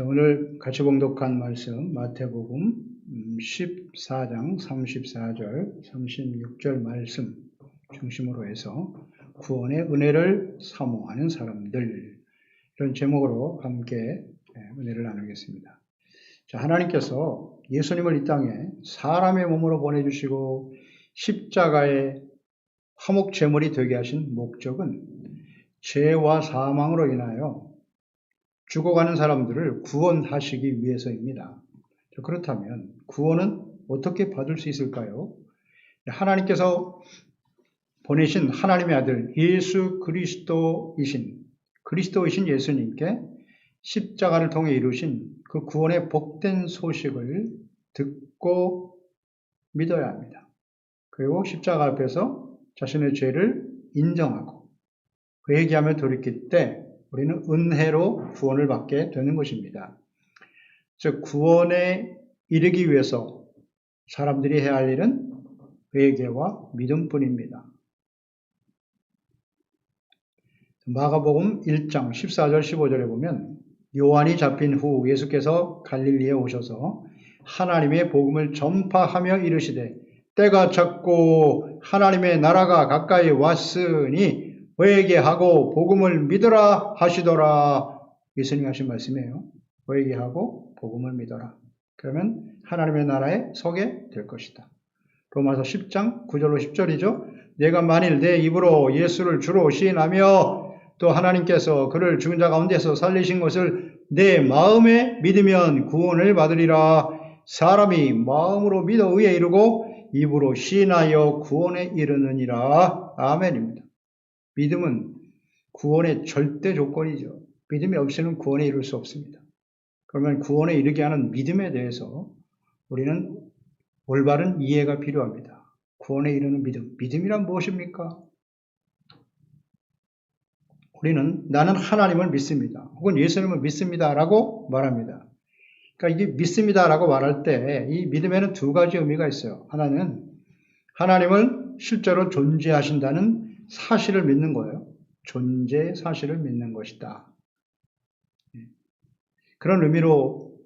자, 오늘 같이 봉독한 말씀 마태복음 14장 34절, 36절 말씀 중심으로 해서 구원의 은혜를 사모하는 사람들, 이런 제목으로 함께 은혜를 나누겠습니다. 자, 하나님께서 예수님을 이 땅에 사람의 몸으로 보내주시고 십자가의 화목 제물이 되게 하신 목적은 죄와 사망으로 인하여 죽어가는 사람들을 구원하시기 위해서입니다. 그렇다면 구원은 어떻게 받을 수 있을까요? 하나님께서 보내신 하나님의 아들 예수 그리스도이신 예수님께 십자가를 통해 이루신 그 구원의 복된 소식을 듣고 믿어야 합니다. 그리고 십자가 앞에서 자신의 죄를 인정하고 회개하며 돌이킬 때 우리는 은혜로 구원을 받게 되는 것입니다. 즉, 구원에 이르기 위해서 사람들이 해야 할 일은 회개와 믿음뿐입니다. 마가복음 1장 14절 15절에 보면 요한이 잡힌 후 예수께서 갈릴리에 오셔서 하나님의 복음을 전파하며 이르시되 때가 찼고 하나님의 나라가 가까이 왔으니 회개하고 복음을 믿으라 하시더라. 예수님이 하신 말씀이에요. 회개하고 복음을 믿어라. 그러면 하나님의 나라에 서게 될 것이다. 로마서 10장 9절로 10절이죠. 내가 만일 내 입으로 예수를 주로 시인하며 또 하나님께서 그를 죽은 자 가운데서 살리신 것을 내 마음에 믿으면 구원을 받으리라. 사람이 마음으로 믿어 의에 이르고 입으로 시인하여 구원에 이르느니라. 아멘입니다. 믿음은 구원의 절대 조건이죠. 믿음이 없이는 구원에 이룰 수 없습니다. 그러면 구원에 이르게 하는 믿음에 대해서 우리는 올바른 이해가 필요합니다. 구원에 이르는 믿음. 믿음이란 무엇입니까? 우리는 나는 하나님을 믿습니다. 혹은 예수님을 믿습니다. 라고 말합니다. 그러니까 이게 믿습니다. 라고 말할 때 이 믿음에는 두 가지 의미가 있어요. 하나는 하나님을 실제로 존재하신다는 사실을 믿는 거예요. 존재 사실을 믿는 것이다. 그런 의미로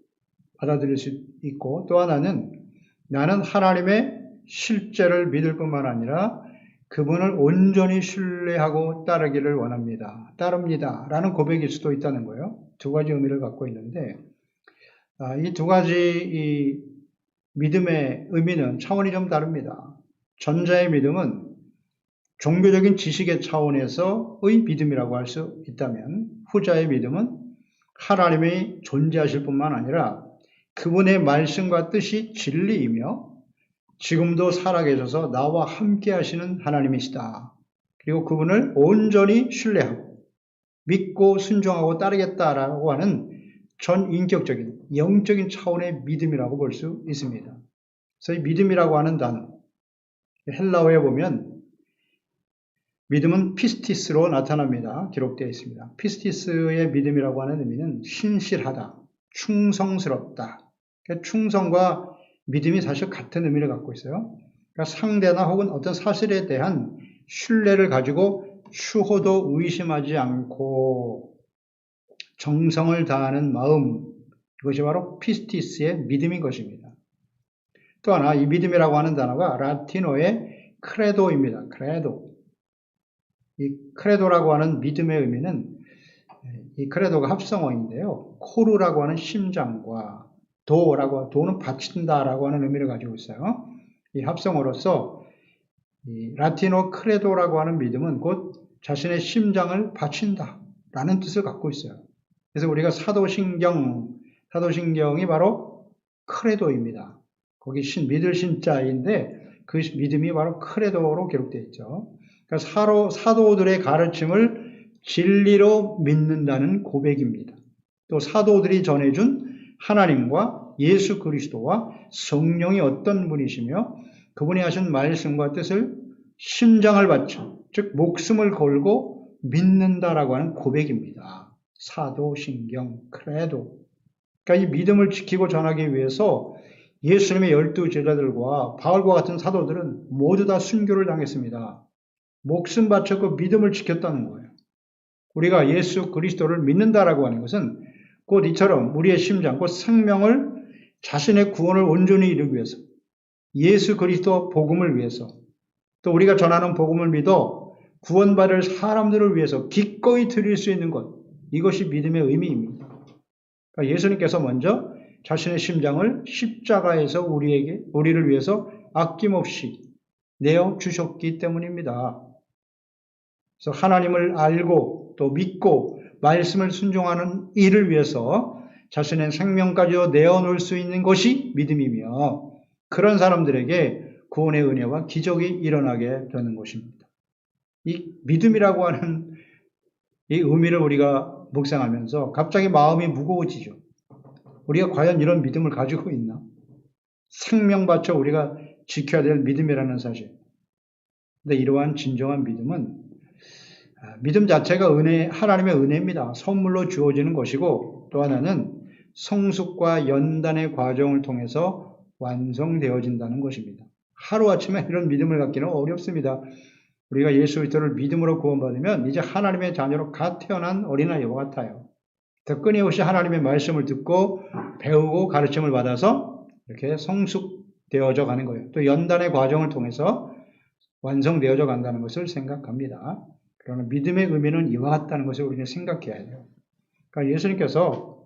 받아들일 수 있고, 또 하나는 나는 하나님의 실제를 믿을 뿐만 아니라 그분을 온전히 신뢰하고 따르기를 원합니다. 따릅니다. 라는 고백일 수도 있다는 거예요. 두 가지 의미를 갖고 있는데, 이 두 가지 믿음의 의미는 차원이 좀 다릅니다. 전자의 믿음은 종교적인 지식의 차원에서의 믿음이라고 할 수 있다면, 후자의 믿음은 하나님이 존재하실 뿐만 아니라 그분의 말씀과 뜻이 진리이며 지금도 살아계셔서 나와 함께 하시는 하나님이시다. 그리고 그분을 온전히 신뢰하고 믿고 순종하고 따르겠다라고 하는 전인격적인 영적인 차원의 믿음이라고 볼 수 있습니다. 그래서 이 믿음이라고 하는 단어, 헬라어에 보면 믿음은 피스티스로 나타납니다. 기록되어 있습니다. 피스티스의 믿음이라고 하는 의미는 신실하다, 충성스럽다. 그러니까 충성과 믿음이 사실 같은 의미를 갖고 있어요. 그러니까 상대나 혹은 어떤 사실에 대한 신뢰를 가지고 추호도 의심하지 않고 정성을 다하는 마음, 이것이 바로 피스티스의 믿음인 것입니다. 또 하나, 이 믿음이라고 하는 단어가 라틴어의 크레도입니다. 크레도. 이 크레도라고 하는 믿음의 의미는, 이 크레도가 합성어인데요. 코르라고 하는 심장과 도는 바친다라고 하는 의미를 가지고 있어요. 이 합성어로서 이 라틴어 크레도라고 하는 믿음은 곧 자신의 심장을 바친다라는 뜻을 갖고 있어요. 그래서 우리가 사도신경이 바로 크레도입니다. 거기 믿을 신자인데 그 믿음이 바로 크레도로 기록되어 있죠. 그러니까 사도들의 가르침을 진리로 믿는다는 고백입니다. 또 사도들이 전해준 하나님과 예수 그리스도와 성령이 어떤 분이시며 그분이 하신 말씀과 뜻을 심장을 바쳐, 즉 목숨을 걸고 믿는다라고 하는 고백입니다. 사도신경, 크레도. 그러니까 이 믿음을 지키고 전하기 위해서 예수님의 12 제자들과 바울과 같은 사도들은 모두 다 순교를 당했습니다. 목숨 바쳤고 믿음을 지켰다는 거예요. 우리가 예수 그리스도를 믿는다라고 하는 것은 곧 이처럼 우리의 심장, 곧 생명을 자신의 구원을 온전히 이루기 위해서, 예수 그리스도 복음을 위해서, 또 우리가 전하는 복음을 믿어 구원받을 사람들을 위해서 기꺼이 드릴 수 있는 것, 이것이 믿음의 의미입니다. 그러니까 예수님께서 먼저 자신의 심장을 십자가에서 우리를 위해서 아낌없이 내어 주셨기 때문입니다. 그래서 하나님을 알고 또 믿고 말씀을 순종하는 이를 위해서 자신의 생명까지도 내어놓을 수 있는 것이 믿음이며, 그런 사람들에게 구원의 은혜와 기적이 일어나게 되는 것입니다. 이 믿음이라고 하는 이 의미를 우리가 묵상하면서 갑자기 마음이 무거워지죠. 우리가 과연 이런 믿음을 가지고 있나? 생명 바쳐 우리가 지켜야 될 믿음이라는 사실. 근데 이러한 진정한 믿음은 믿음 자체가 하나님의 은혜입니다. 선물로 주어지는 것이고, 또 하나는 성숙과 연단의 과정을 통해서 완성되어진다는 것입니다. 하루아침에 이런 믿음을 갖기는 어렵습니다. 우리가 예수 그리스도를 믿음으로 구원받으면 이제 하나님의 자녀로 갓 태어난 어린아이와 같아요. 더 끊임없이 하나님의 말씀을 듣고 배우고 가르침을 받아서 이렇게 성숙되어져 가는 거예요. 또 연단의 과정을 통해서 완성되어져 간다는 것을 생각합니다. 그러나 믿음의 의미는 이와 같다는 것을 우리는 생각해야 돼요. 그러니까 예수님께서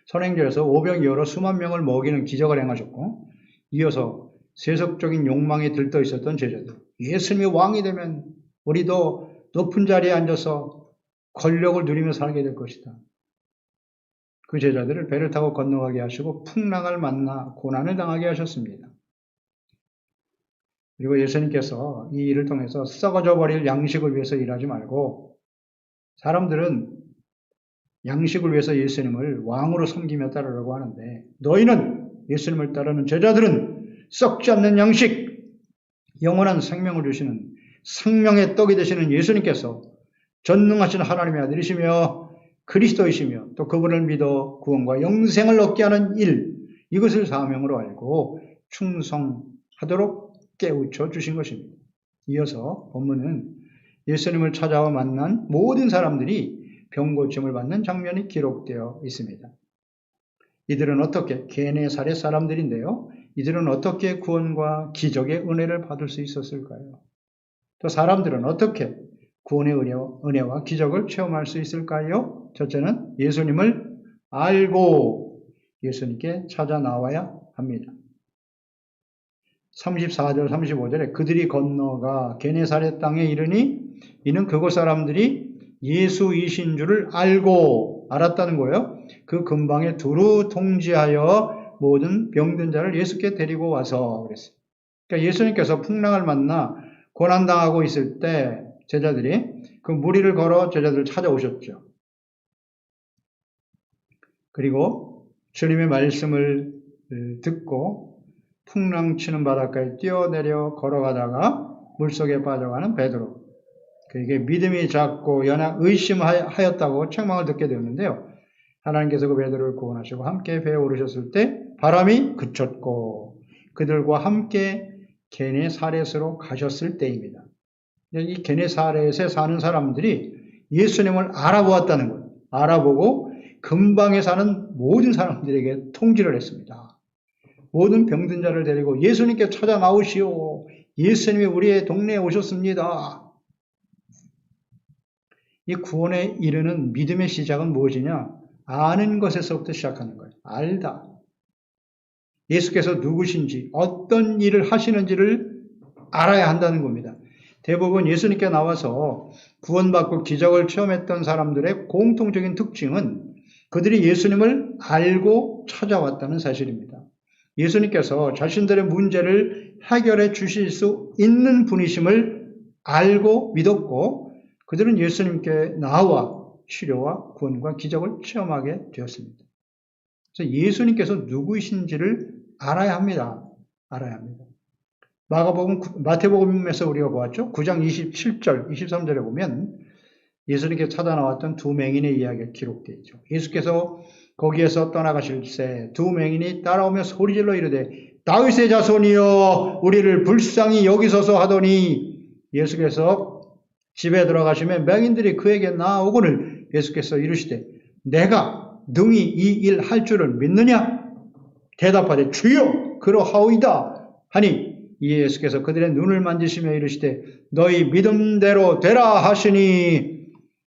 선행전에서 오병이어로 수만 명을 먹이는 기적을 행하셨고, 이어서 세속적인 욕망에 들떠 있었던 제자들, 예수님이 왕이 되면 우리도 높은 자리에 앉아서 권력을 누리며 살게 될 것이다. 그 제자들을 배를 타고 건너가게 하시고 풍랑을 만나 고난을 당하게 하셨습니다. 그리고 예수님께서 이 일을 통해서 썩어져 버릴 양식을 위해서 일하지 말고, 사람들은 양식을 위해서 예수님을 왕으로 섬기며 따르라고 하는데, 너희는, 예수님을 따르는 제자들은 썩지 않는 양식, 영원한 생명을 주시는 생명의 떡이 되시는 예수님께서 전능하신 하나님의 아들이시며 그리스도이시며, 또 그분을 믿어 구원과 영생을 얻게 하는 일, 이것을 사명으로 알고 충성하도록 깨우쳐 주신 것입니다. 이어서 본문은 예수님을 찾아와 만난 모든 사람들이 병고침을 받는 장면이 기록되어 있습니다. 이들은 어떻게, 게네사렛 사람들인데요, 이들은 어떻게 구원과 기적의 은혜를 받을 수 있었을까요? 또 사람들은 어떻게 구원의 은혜와 기적을 체험할 수 있을까요? 첫째는 예수님을 알고 예수님께 찾아 나와야 합니다. 34절 35절에 그들이 건너가 게네사렛 땅에 이르니 이는 그곳 사람들이 예수이신 줄을 알았다는 거예요. 그 근방에 두루 통지하여 모든 병든 자를 예수께 데리고 와서 그랬어요. 그러니까 예수님께서 풍랑을 만나 고난당하고 있을 때 제자들이 그 무리를 걸어 제자들을 찾아오셨죠. 그리고 주님의 말씀을 듣고 풍랑 치는 바닷가에 뛰어내려 걸어가다가 물속에 빠져가는 베드로, 그에게 믿음이 작고 의심하였다고 책망을 듣게 되었는데요. 하나님께서 그 베드로를 구원하시고 함께 배에 오르셨을 때 바람이 그쳤고 그들과 함께 게네사렛으로 가셨을 때입니다. 이 게네사렛에 사는 사람들이 예수님을 알아보았다는 것, 알아보고 근방에 사는 모든 사람들에게 통지를 했습니다. 모든 병든 자를 데리고 예수님께 찾아 나오시오. 예수님이 우리의 동네에 오셨습니다. 이 구원에 이르는 믿음의 시작은 무엇이냐? 아는 것에서부터 시작하는 거예요. 알다. 예수께서 누구신지, 어떤 일을 하시는지를 알아야 한다는 겁니다. 대부분 예수님께 나와서 구원받고 기적을 체험했던 사람들의 공통적인 특징은 그들이 예수님을 알고 찾아왔다는 사실입니다. 예수님께서 자신들의 문제를 해결해 주실 수 있는 분이심을 알고 믿었고, 그들은 예수님께 나와 치료와 구원과 기적을 체험하게 되었습니다. 그래서 예수님께서 누구이신지를 알아야 합니다. 알아야 합니다. 마태복음에서 우리가 보았죠. 9장 27절, 23절에 보면 예수님께 찾아 나왔던 두 맹인의 이야기가 기록되어 있죠. 예수께서 거기에서 떠나가실 새 두 맹인이 따라오며 소리질러 이르되 다윗의 자손이여 우리를 불쌍히 여기소서 하더니, 예수께서 집에 들어가시면 맹인들이 그에게 나아오거늘 예수께서 이르시되 내가 능히 이 일 할 줄을 믿느냐? 대답하되 주여 그러하오이다 하니 이에 예수께서 그들의 눈을 만지시며 이르시되 너희 믿음대로 되라 하시니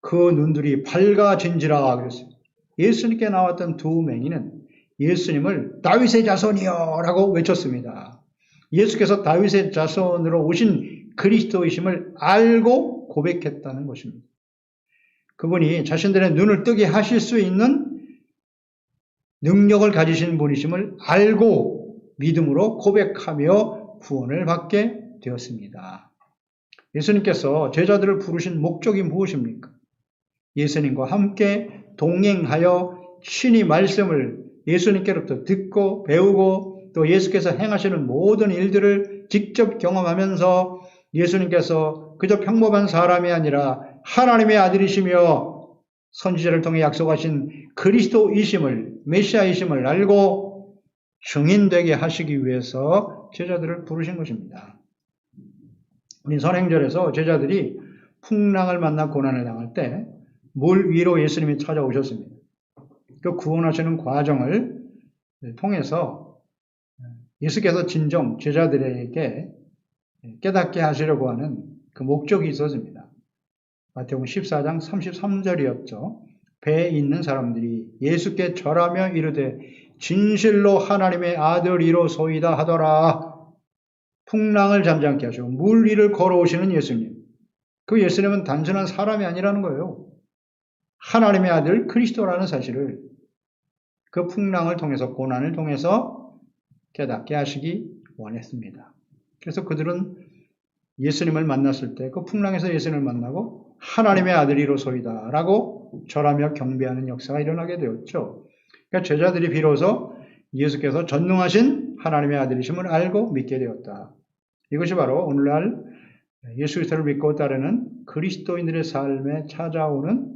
그 눈들이 밝아진지라 그랬어요. 예수님께 나왔던 두 맹인은 예수님을 다윗의 자손이여 라고 외쳤습니다. 예수께서 다윗의 자손으로 오신 그리스도이심을 알고 고백했다는 것입니다. 그분이 자신들의 눈을 뜨게 하실 수 있는 능력을 가지신 분이심을 알고 믿음으로 고백하며 구원을 받게 되었습니다. 예수님께서 제자들을 부르신 목적이 무엇입니까? 예수님과 함께 동행하여 친히 말씀을 예수님께로부터 듣고 배우고 또 예수께서 행하시는 모든 일들을 직접 경험하면서 예수님께서 그저 평범한 사람이 아니라 하나님의 아들이시며 선지자를 통해 약속하신 그리스도이심을 메시아이심을 알고 증인되게 하시기 위해서 제자들을 부르신 것입니다. 우리 선행절에서 제자들이 풍랑을 만나 고난을 당할 때 물 위로 예수님이 찾아오셨습니다. 그 구원하시는 과정을 통해서 예수께서 진정 제자들에게 깨닫게 하시려고 하는 그 목적이 있었습니다. 마태복음 14장 33절이었죠. 배에 있는 사람들이 예수께 절하며 이르되 진실로 하나님의 아들이로소이다 하더라. 풍랑을 잠잠케 하시고 물 위를 걸어오시는 예수님. 그 예수님은 단순한 사람이 아니라는 거예요. 하나님의 아들 그리스도라는 사실을 그 풍랑을 통해서 고난을 통해서 깨닫게 하시기 원했습니다. 그래서 그들은 예수님을 만났을 때 그 풍랑에서 예수님을 만나고 하나님의 아들이로소이다 라고 절하며 경배하는 역사가 일어나게 되었죠. 그러니까 제자들이 비로소 예수께서 전능하신 하나님의 아들이심을 알고 믿게 되었다. 이것이 바로 오늘날 예수 그리스도를 믿고 따르는 그리스도인들의 삶에 찾아오는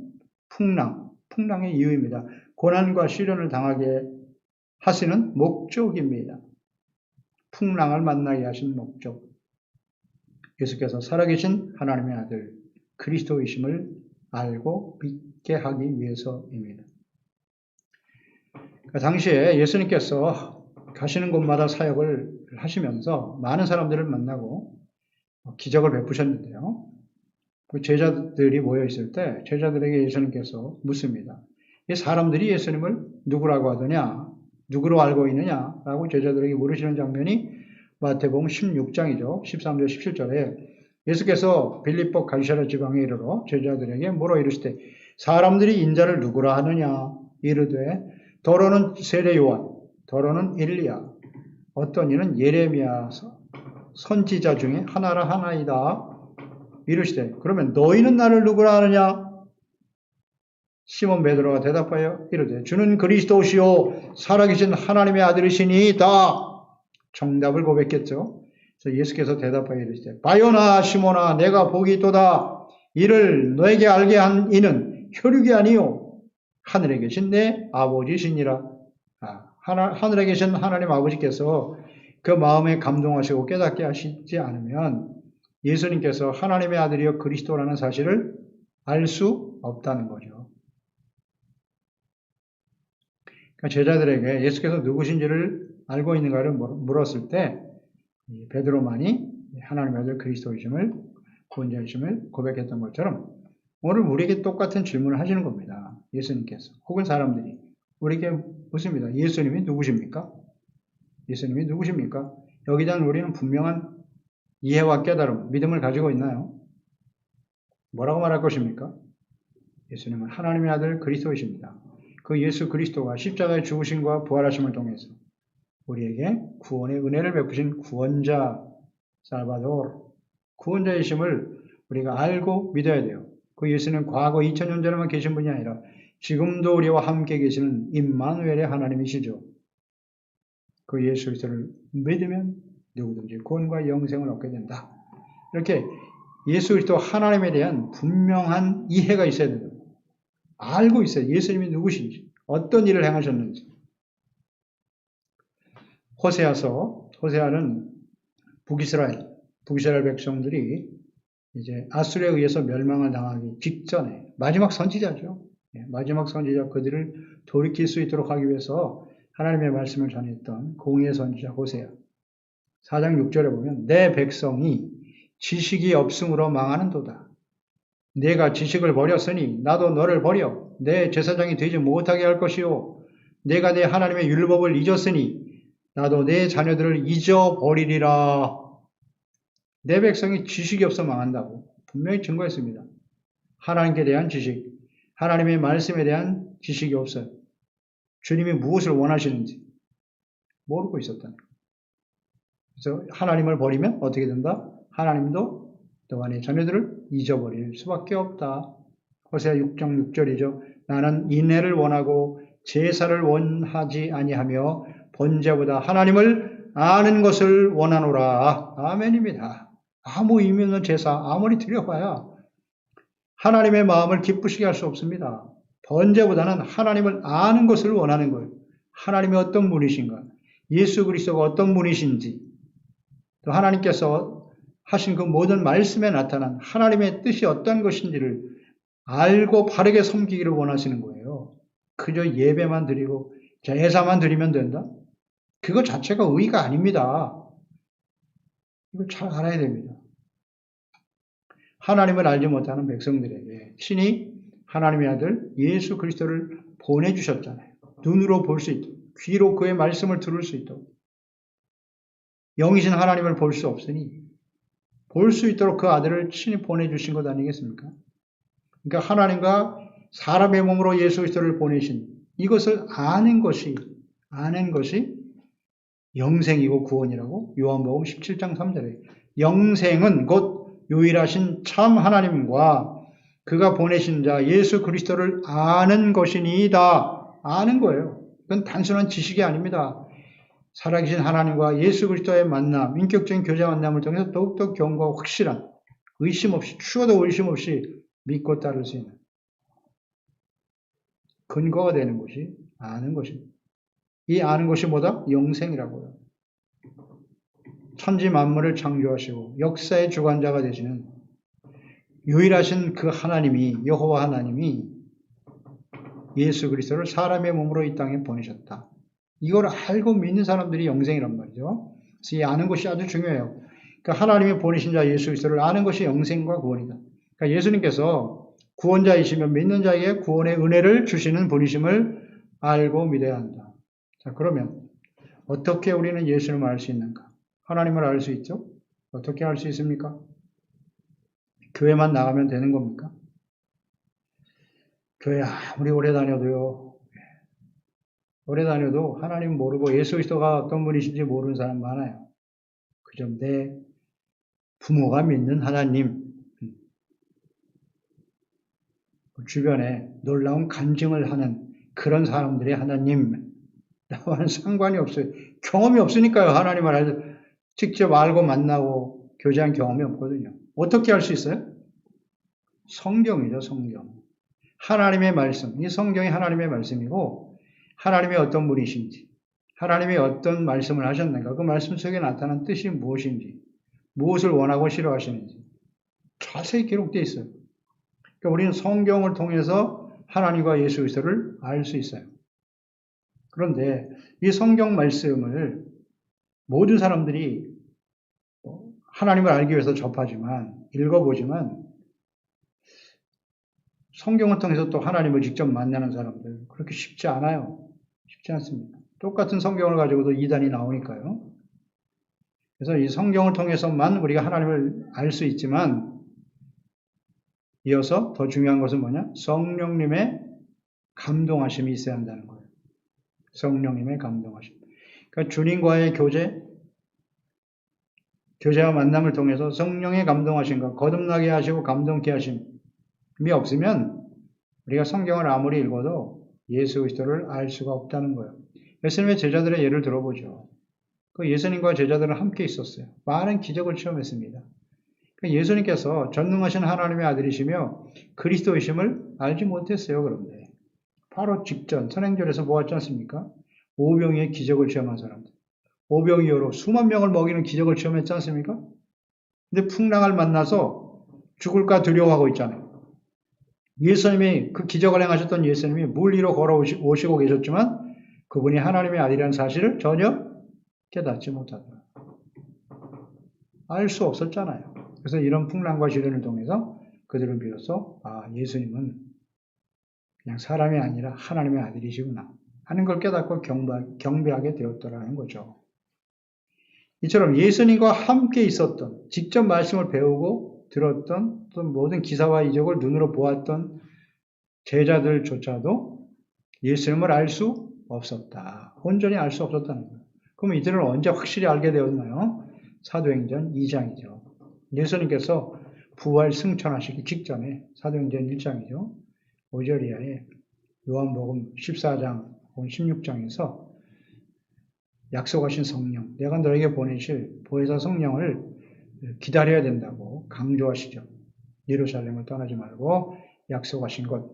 풍랑의 이유입니다. 고난과 시련을 당하게 하시는 목적입니다. 풍랑을 만나게 하신 목적. 예수께서 살아계신 하나님의 아들 그리스도이심을 알고 믿게 하기 위해서입니다. 당시에 예수님께서 가시는 곳마다 사역을 하시면서 많은 사람들을 만나고 기적을 베푸셨는데요. 제자들이 모여 있을 때 제자들에게 예수님께서 묻습니다. 이 사람들이 예수님을 누구라고 하더냐? 누구로 알고 있느냐? 라고 제자들에게 물으시는 장면이 마태복음 16장이죠. 13절 17절에 예수께서 빌립보 갈시아라 지방에 이르러 제자들에게 물어 이르시되 사람들이 인자를 누구라 하느냐? 이르되 더러는 세례 요한, 더러는 엘리야, 어떤 이는 예레미야 선지자 중에 하나라 하나이다. 이르시되 그러면 너희는 나를 누구라 하느냐? 시몬 베드로가 대답하여 이르되 주는 그리스도시요 살아계신 하나님의 아들이시니이다. 정답을 고백했죠. 그래서 예수께서 대답하여 이르시되 바요나 시몬아 내가 복이 있도다. 이를 너에게 알게 한 이는 혈육이 아니요 하늘에 계신 내 아버지시니라. 하늘에 계신 하나님 아버지께서 그 마음에 감동하시고 깨닫게 하시지 않으면 예수님께서 하나님의 아들이여 그리스도라는 사실을 알 수 없다는 거죠. 그러니까 제자들에게 예수께서 누구신지를 알고 있는가를 물었을 때 베드로만이 하나님의 아들 그리스도이심을 구원자이심을 고백했던 것처럼 오늘 우리에게 똑같은 질문을 하시는 겁니다. 예수님께서 혹은 사람들이 우리에게 묻습니다. 예수님이 누구십니까? 예수님이 누구십니까? 여기에 대한 우리는 분명한 이해와 깨달음, 믿음을 가지고 있나요? 뭐라고 말할 것입니까? 예수님은 하나님의 아들 그리스도이십니다. 그 예수 그리스도가 십자가의 죽으심과 부활하심을 통해서 우리에게 구원의 은혜를 베푸신 구원자, 살바도르, 구원자이심을 우리가 알고 믿어야 돼요. 그 예수는 과거 2000년 전에만 계신 분이 아니라 지금도 우리와 함께 계시는 임마누엘의 하나님이시죠. 그 예수 그리스도를 믿으면 누구든지 구원과 영생을 얻게 된다. 이렇게 예수 그리스도 하나님에 대한 분명한 이해가 있어야 됩니다. 알고 있어요. 예수님이 누구신지, 어떤 일을 행하셨는지. 호세아는 북이스라엘 백성들이 이제 아수르에 의해서 멸망을 당하기 직전에 마지막 선지자죠. 마지막 선지자 그들을 돌이킬 수 있도록 하기 위해서 하나님의 말씀을 전했던 공의의 선지자 호세아 4장 6절에 보면 내 백성이 지식이 없음으로 망하는도다. 내가 지식을 버렸으니 나도 너를 버려 내 제사장이 되지 못하게 할 것이요 내가 내 하나님의 율법을 잊었으니 나도 내 자녀들을 잊어버리리라. 내 백성이 지식이 없어 망한다고 분명히 증거했습니다. 하나님께 대한 지식, 하나님의 말씀에 대한 지식이 없어요. 주님이 무엇을 원하시는지 모르고 있었다는 거예요. 그래서 하나님을 버리면 어떻게 된다? 하나님도 너와 내 자녀들을 잊어버릴 수밖에 없다. 호세아 6장 6절이죠. 나는 인애를 원하고 제사를 원하지 아니하며 번제보다 하나님을 아는 것을 원하노라. 아멘입니다. 아무 의미 없는 제사 아무리 드려봐야 하나님의 마음을 기쁘시게 할 수 없습니다. 번제보다는 하나님을 아는 것을 원하는 거예요. 하나님이 어떤 분이신가, 예수 그리스도가 어떤 분이신지, 또 하나님께서 하신 그 모든 말씀에 나타난 하나님의 뜻이 어떤 것인지를 알고 바르게 섬기기를 원하시는 거예요. 그저 예배만 드리고 제사만 드리면 된다? 그거 자체가 의가 아닙니다. 이거 잘 알아야 됩니다. 하나님을 알지 못하는 백성들에게 친히 하나님의 아들 예수 그리스도를 보내주셨잖아요. 눈으로 볼 수 있도록, 귀로 그의 말씀을 들을 수 있도록. 영이신 하나님을 볼 수 없으니 볼 수 있도록 그 아들을 친히 보내주신 것 아니겠습니까? 그러니까 하나님과 사람의 몸으로 예수 그리스도를 보내신 이것을 아는 것이 영생이고 구원이라고 요한복음 17장 3절에 영생은 곧 유일하신 참 하나님과 그가 보내신 자 예수 그리스도를 아는 것이니이다. 아는 거예요. 그건 단순한 지식이 아닙니다. 살아계신 하나님과 예수 그리스도의 만남, 인격적인 교제 만남을 통해서 더욱더 견고하고 확실한 의심 없이, 추워도 의심 없이 믿고 따를 수 있는 근거가 되는 것이 아는 것입니다. 이 아는 것이 뭐다? 영생이라고요. 천지 만물을 창조하시고 역사의 주관자가 되시는 유일하신 그 하나님이, 여호와 하나님이 예수 그리스도를 사람의 몸으로 이 땅에 보내셨다. 이걸 알고 믿는 사람들이 영생이란 말이죠. 그래서 이 아는 것이 아주 중요해요. 그러니까 하나님이 보내신 자 예수 그리스도를 아는 것이 영생과 구원이다. 그러니까 예수님께서 구원자이시며 믿는 자에게 구원의 은혜를 주시는 분이심을 알고 믿어야 한다. 자, 그러면 어떻게 우리는 예수님을 알 수 있는가? 하나님을 알 수 있죠? 어떻게 알 수 있습니까? 교회만 나가면 되는 겁니까? 교회 아무리 오래 다녀도 하나님 모르고 예수 그리스도가 어떤 분이신지 모르는 사람 많아요. 그저 내 부모가 믿는 하나님, 주변에 놀라운 간증을 하는 그런 사람들의 하나님, 나와는 상관이 없어요. 경험이 없으니까요. 하나님을 직접 알고 만나고 교제한 경험이 없거든요. 어떻게 알 수 있어요? 성경이죠, 성경. 하나님의 말씀. 이 성경이 하나님의 말씀이고 하나님이 어떤 분이신지, 하나님이 어떤 말씀을 하셨는가, 그 말씀 속에 나타난 뜻이 무엇인지, 무엇을 원하고 싫어하시는지 자세히 기록되어 있어요. 그러니까 우리는 성경을 통해서 하나님과 예수 그리스도를 알 수 있어요. 그런데 이 성경 말씀을 모든 사람들이 하나님을 알기 위해서 접하지만, 읽어보지만 성경을 통해서 또 하나님을 직접 만나는 사람들 그렇게 쉽지 않아요. 쉽지 않습니다. 똑같은 성경을 가지고도 이단이 나오니까요. 그래서 이 성경을 통해서만 우리가 하나님을 알 수 있지만, 이어서 더 중요한 것은 뭐냐? 성령님의 감동하심이 있어야 한다는 거예요. 성령님의 감동하심. 그러니까 주님과의 교제와 만남을 통해서 성령의 감동하심과 거듭나게 하시고 감동케 하심이 없으면 우리가 성경을 아무리 읽어도 예수 그리스도를 알 수가 없다는 거예요. 예수님의 제자들의 예를 들어보죠. 그 예수님과 제자들은 함께 있었어요. 많은 기적을 체험했습니다. 예수님께서 전능하신 하나님의 아들이시며 그리스도이심을 알지 못했어요. 그런데 바로 직전 선행절에서 보았지 않습니까? 오병이의 기적을 체험한 사람들. 오병이어로 수만 명을 먹이는 기적을 체험했지 않습니까? 근데 풍랑을 만나서 죽을까 두려워하고 있잖아요. 예수님이 그 기적을 행하셨던 예수님이 물 위로 걸어오시고 계셨지만 그분이 하나님의 아들이라는 사실을 전혀 깨닫지 못하더라. 알 수 없었잖아요. 그래서 이런 풍랑과 시련을 통해서 그들은 비로소 예수님은 그냥 사람이 아니라 하나님의 아들이시구나 하는 걸 깨닫고 경배하게 되었더라는 거죠. 이처럼 예수님과 함께 있었던, 직접 말씀을 배우고 들었던 또 모든 기사와 이적을 눈으로 보았던 제자들조차도 예수님을 알 수 없었다. 온전히 알 수 없었다는 거예요. 그럼 이들은 언제 확실히 알게 되었나요? 사도행전 2장이죠. 예수님께서 부활 승천하시기 직전에 사도행전 1장이죠. 5절 이하에 요한복음 14장, 16장에서 약속하신 성령, 내가 너에게 보내실 보혜사 성령을 기다려야 된다고 강조하시죠. 예루살렘을 떠나지 말고 약속하신 것,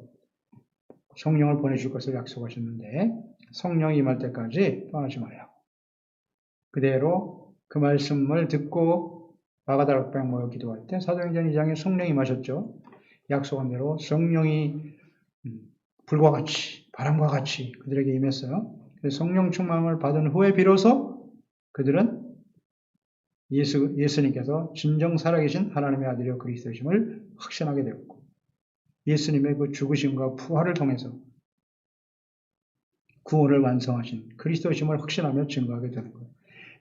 성령을 보내줄 것을 약속하셨는데 성령이 임할 때까지 떠나지 말라고. 그대로 그 말씀을 듣고 마가다락 방 모여 기도할 때 사도행전 2장에 성령이 임하셨죠. 약속한 대로 성령이 불과 같이, 바람과 같이 그들에게 임했어요. 성령 충만을 받은 후에 비로소 그들은 예수님께서 진정 살아계신 하나님의 아들이요 그리스도이심을 확신하게 되었고 예수님의 그 죽으심과 부활을 통해서 구원을 완성하신 그리스도이심을 확신하며 증거하게 되는 거예요.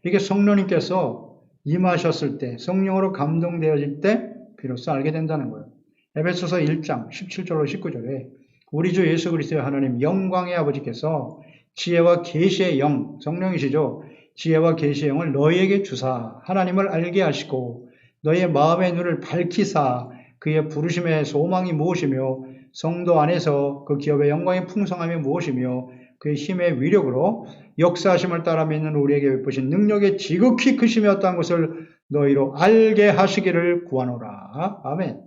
이게 성령님께서 임하셨을 때, 성령으로 감동되어질 때 비로소 알게 된다는 거예요. 에베소서 1장 17절로 19절에 우리 주 예수 그리스도의 하나님 영광의 아버지께서 지혜와 계시의 영, 성령이시죠. 지혜와 계시의 영을 너희에게 주사 하나님을 알게 하시고 너희의 마음의 눈을 밝히사 그의 부르심의 소망이 무엇이며 성도 안에서 그 기업의 영광의 풍성함이 무엇이며 그의 힘의 위력으로 역사하심을 따라 믿는 우리에게 베푸신 능력의 지극히 크심이 어떠한 것을 너희로 알게 하시기를 구하노라. 아멘.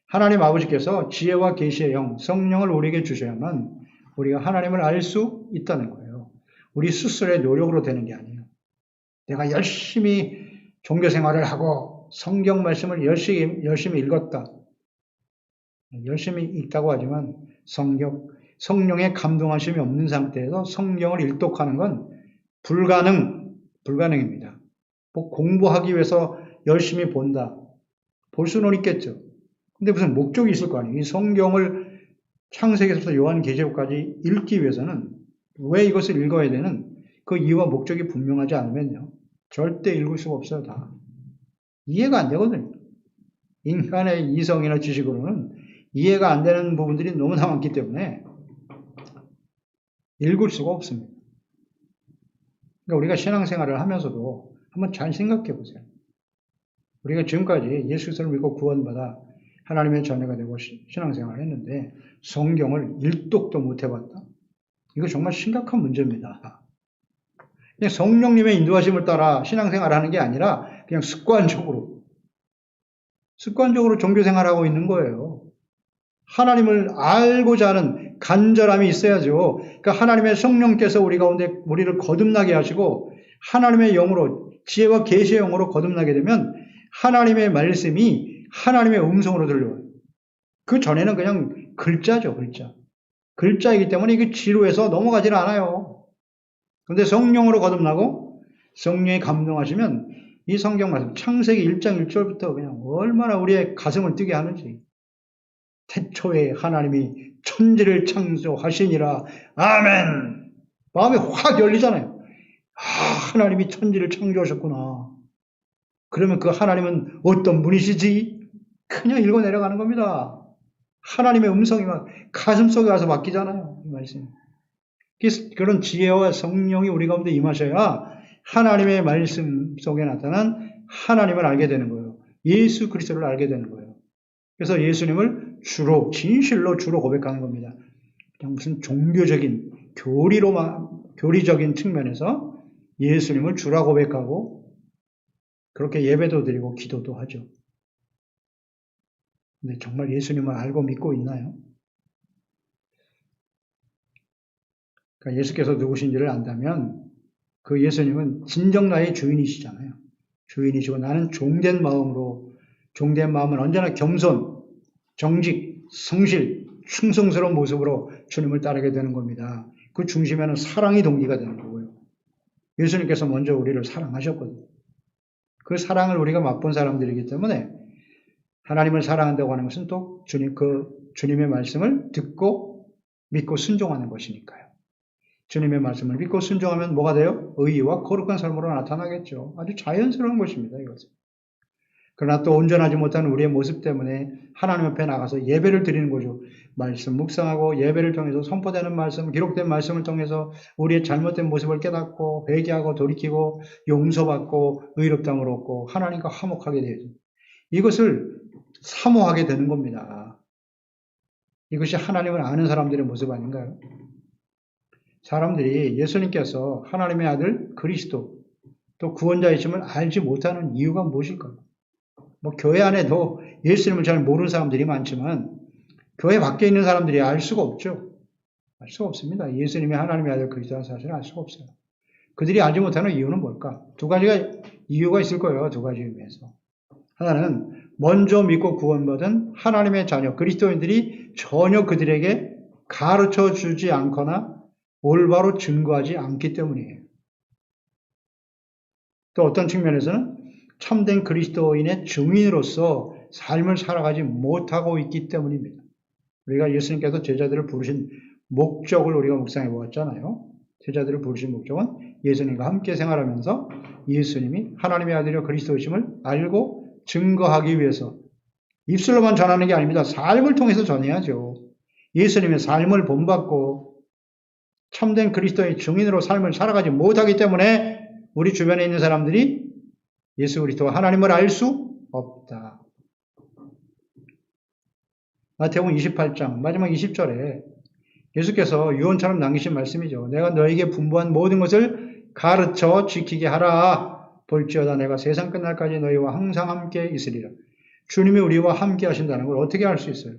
하나님 아버지께서 지혜와 계시의 영, 성령을 우리에게 주셔야만 우리가 하나님을 알 수 있다는 거예요. 우리 스스로의 노력으로 되는 게 아니에요. 내가 열심히 종교 생활을 하고 성경 말씀을 열심히 읽었다. 열심히 읽다고 하지만 성령의 감동하심이 없는 상태에서 성경을 일독하는 건 불가능입니다. 뭐 공부하기 위해서 열심히 본다. 볼 수는 있겠죠. 근데 무슨 목적이 있을 거 아니에요. 이 성경을 창세기에서부터 요한계시록까지 읽기 위해서는 왜 이것을 읽어야 되는 그 이유와 목적이 분명하지 않으면요. 절대 읽을 수가 없어요. 다. 이해가 안 되거든요. 인간의 이성이나 지식으로는 이해가 안 되는 부분들이 너무나 많기 때문에 읽을 수가 없습니다. 그러니까 우리가 신앙생활을 하면서도 한번 잘 생각해 보세요. 우리가 지금까지 예수 그리스도를 믿고 구원받아 하나님의 자녀가 되고 신앙생활을 했는데 성경을 일독도 못 해봤다? 이거 정말 심각한 문제입니다. 그냥 성령님의 인도하심을 따라 신앙생활을 하는 게 아니라 그냥 습관적으로 종교생활하고 있는 거예요. 하나님을 알고자 하는 간절함이 있어야죠. 그러니까 하나님의 성령께서 우리 가운데 우리를 거듭나게 하시고 하나님의 영으로 지혜와 계시의 영으로 거듭나게 되면 하나님의 말씀이 하나님의 음성으로 들려와요. 그 전에는 그냥 글자죠, 글자. 글자이기 때문에 이게 지루해서 넘어가지는 않아요. 그런데 성령으로 거듭나고 성령이 감동하시면 이 성경 말씀 창세기 1장 1절부터 그냥 얼마나 우리의 가슴을 뛰게 하는지. 태초에 하나님이 천지를 창조하시니라. 아멘. 마음이 확 열리잖아요. 하나님이 천지를 창조하셨구나. 그러면 그 하나님은 어떤 분이시지? 그냥 읽어 내려가는 겁니다. 하나님의 음성이 막 가슴속에 와서 바뀌잖아요. 이 말씀. 그런 지혜와 성령이 우리 가운데 임하셔야 하나님의 말씀 속에 나타난 하나님을 알게 되는 거예요. 예수 그리스도를 알게 되는 거예요. 그래서 예수님을 진실로 주로 고백하는 겁니다. 그냥 무슨 종교적인, 교리적인 측면에서 예수님을 주라 고백하고 그렇게 예배도 드리고 기도도 하죠. 근데 정말 예수님을 알고 믿고 있나요? 그러니까 예수께서 누구신지를 안다면 그 예수님은 진정 나의 주인이시잖아요. 주인이시고 나는 종된 마음은 언제나 겸손, 정직, 성실, 충성스러운 모습으로 주님을 따르게 되는 겁니다. 그 중심에는 사랑이 동기가 되는 거고요. 예수님께서 먼저 우리를 사랑하셨거든요. 그 사랑을 우리가 맛본 사람들이기 때문에 하나님을 사랑한다고 하는 것은 또 주님의 말씀을 듣고 믿고 순종하는 것이니까요. 주님의 말씀을 믿고 순종하면 뭐가 돼요? 의의와 거룩한 삶으로 나타나겠죠. 아주 자연스러운 것입니다, 이것은. 그러나 또 온전하지 못한 우리의 모습 때문에 하나님 앞에 나가서 예배를 드리는 거죠. 말씀 묵상하고 예배를 통해서 선포되는 말씀, 기록된 말씀을 통해서 우리의 잘못된 모습을 깨닫고 회개하고 돌이키고 용서받고 의롭다함을 얻고 하나님과 화목하게 되죠. 이것을 사모하게 되는 겁니다. 이것이 하나님을 아는 사람들의 모습 아닌가요? 사람들이 예수님께서 하나님의 아들 그리스도 또 구원자이심을 알지 못하는 이유가 무엇일까요? 교회 안에도 예수님을 잘 모르는 사람들이 많지만 교회 밖에 있는 사람들이 알 수가 없죠. 알 수가 없습니다. 예수님이 하나님의 아들 그리스도라는 사실을 알 수가 없어요. 그들이 알지 못하는 이유는 뭘까? 두 가지가 이유가 있을 거예요. 두 가지 의미에서. 하나는 먼저 믿고 구원받은 하나님의 자녀 그리스도인들이 전혀 그들에게 가르쳐 주지 않거나 올바로 증거하지 않기 때문이에요. 또 어떤 측면에서는 참된 그리스도인의 증인으로서 삶을 살아가지 못하고 있기 때문입니다. 우리가 예수님께서 제자들을 부르신 목적을 우리가 묵상해 보았잖아요. 제자들을 부르신 목적은 예수님과 함께 생활하면서 예수님이 하나님의 아들이요 그리스도이심을 알고 증거하기 위해서 입술로만 전하는 게 아닙니다. 삶을 통해서 전해야죠. 예수님의 삶을 본받고 참된 그리스도의 증인으로 삶을 살아가지 못하기 때문에 우리 주변에 있는 사람들이 예수 그리스도와 하나님을 알 수 없다. 마태복음 28장 마지막 20절에 예수께서 유언처럼 남기신 말씀이죠. 내가 너에게 분부한 모든 것을 가르쳐 지키게 하라. 볼지어다 내가 세상 끝날까지 너희와 항상 함께 있으리라. 주님이 우리와 함께 하신다는 걸 어떻게 알 수 있어요?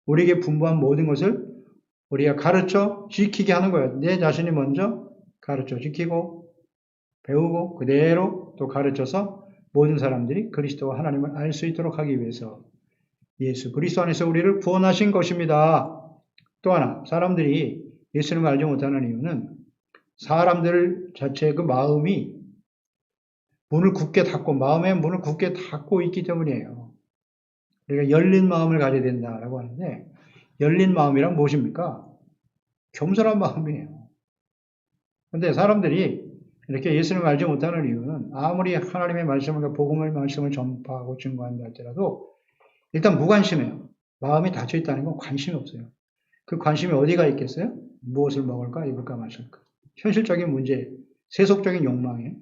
우리에게 분부한 모든 것을 우리가 가르쳐 지키게 하는 거예요. 내 자신이 먼저 가르쳐 지키고 배우고 그대로 또 가르쳐서 모든 사람들이 그리스도와 하나님을 알 수 있도록 하기 위해서 예수 그리스도 안에서 우리를 구원하신 것입니다. 또 하나 사람들이 예수님을 알지 못하는 이유는 사람들 자체의 그 마음이 문을 굳게 닫고 마음의 문을 굳게 닫고 있기 때문이에요. 우리가 열린 마음을 가져야 된다라고 하는데 열린 마음이란 무엇입니까? 겸손한 마음이에요. 그런데 사람들이 이렇게 예수님을 알지 못하는 이유는 아무리 하나님의 말씀을 복음의 말씀을 전파하고 증거한다 할지라도 일단 무관심해요. 마음이 닫혀 있다는 건 관심이 없어요. 그 관심이 어디가 있겠어요? 무엇을 먹을까, 입을까, 마실까. 현실적인 문제, 세속적인 욕망에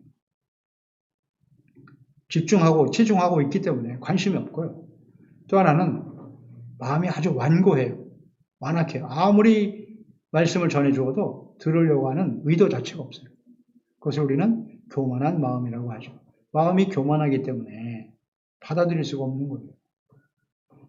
집중하고 치중하고 있기 때문에 관심이 없고요. 또 하나는 마음이 아주 완고해요. 완악해요. 아무리 말씀을 전해주어도 들으려고 하는 의도 자체가 없어요. 그것을 우리는 교만한 마음이라고 하죠. 마음이 교만하기 때문에 받아들일 수가 없는 거예요.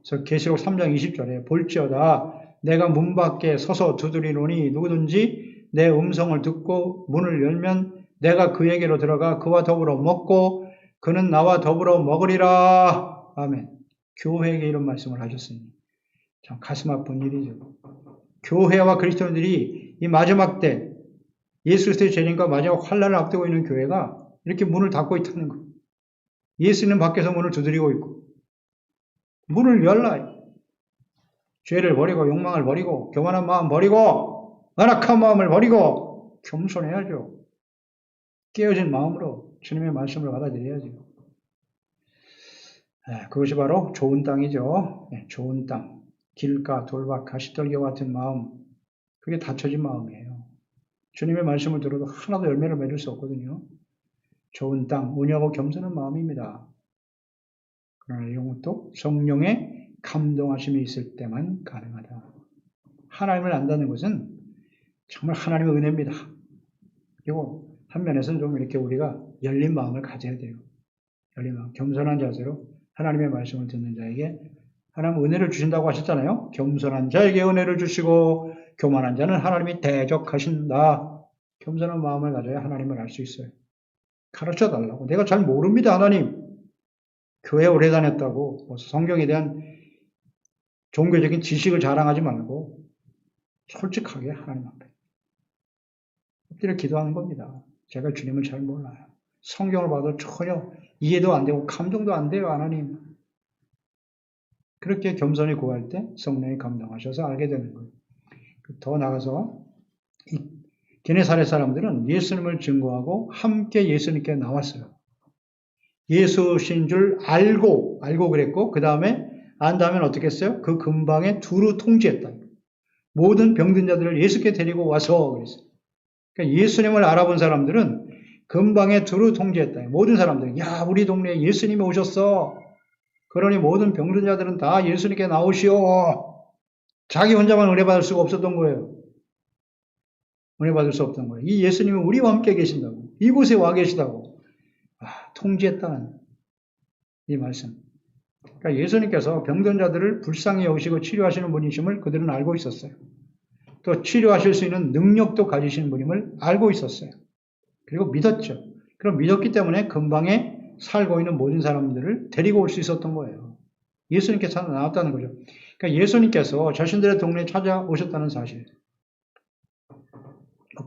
그래서 계시록 3장 20절에 볼지어다 내가 문 밖에 서서 두드리노니 누구든지 내 음성을 듣고 문을 열면 내가 그에게로 들어가 그와 더불어 먹고 그는 나와 더불어 먹으리라. 아멘. 교회에게 이런 말씀을 하셨으니 참 가슴 아픈 일이죠. 교회와 그리스도인들이 이 마지막 때 예수 그리스도의 재림과 마지막 환란을 앞두고 있는 교회가 이렇게 문을 닫고 있다는 거예요. 예수는 밖에서 문을 두드리고 있고 문을 열라. 죄를 버리고 욕망을 버리고 교만한 마음 버리고 완악한 마음을 버리고 겸손해야죠. 깨어진 마음으로 주님의 말씀을 받아들여야죠. 그것이 바로 좋은 땅이죠. 좋은 땅. 길가, 돌박, 가시떨기와 같은 마음. 그게 닫혀진 마음이에요. 주님의 말씀을 들어도 하나도 열매를 맺을 수 없거든요. 좋은 땅, 온유하고 겸손한 마음입니다. 그러나 이것도 성령의 감동하심이 있을 때만 가능하다. 하나님을 안다는 것은 정말 하나님의 은혜입니다. 그리고 한 면에서는 좀 이렇게 우리가 열린 마음을 가져야 돼요. 열린 마음, 겸손한 자세로 하나님의 말씀을 듣는 자에게 하나님 은혜를 주신다고 하셨잖아요. 겸손한 자에게 은혜를 주시고 교만한 자는 하나님이 대적하신다. 겸손한 마음을 가져야 하나님을 알 수 있어요. 가르쳐 달라고. 내가 잘 모릅니다, 하나님. 교회 오래 다녔다고 성경에 대한 종교적인 지식을 자랑하지 말고 솔직하게 하나님 앞에 엎드려 기도하는 겁니다. 제가 주님을 잘 몰라요. 성경을 봐도 전혀 이해도 안 되고 감동도 안 돼요, 하나님. 그렇게 겸손히 구할 때 성령이 감동하셔서 알게 되는 거예요. 더 나가서 이 게네사렛 사람들은 예수님을 증거하고 함께 예수님께 나왔어요. 예수신 줄 알고 그랬고 그 다음에 안 다음엔 어떻게 했어요? 그 근방에 두루 통지했다. 모든 병든 자들을 예수께 데리고 와서 그랬어요. 그러니까 예수님을 알아본 사람들은 근방에 두루 통지했다. 모든 사람들은 야 우리 동네에 예수님이 오셨어. 그러니 모든 병든 자들은 다 예수님께 나오시오. 자기 혼자만 은혜 받을 수가 없었던 거예요. 은혜 받을 수 없던 거예요. 이 예수님은 우리와 함께 계신다고. 이곳에 와 계시다고. 통지했다는 이 말씀. 그러니까 예수님께서 병든 자들을 불쌍히 여기시고 치료하시는 분이심을 그들은 알고 있었어요. 또 치료하실 수 있는 능력도 가지시는 분임을 알고 있었어요. 그리고 믿었죠. 그럼 믿었기 때문에 근방에 살고 있는 모든 사람들을 데리고 올 수 있었던 거예요. 예수님께서 나왔다는 거죠. 그러니까 예수님께서 자신들의 동네에 찾아오셨다는 사실.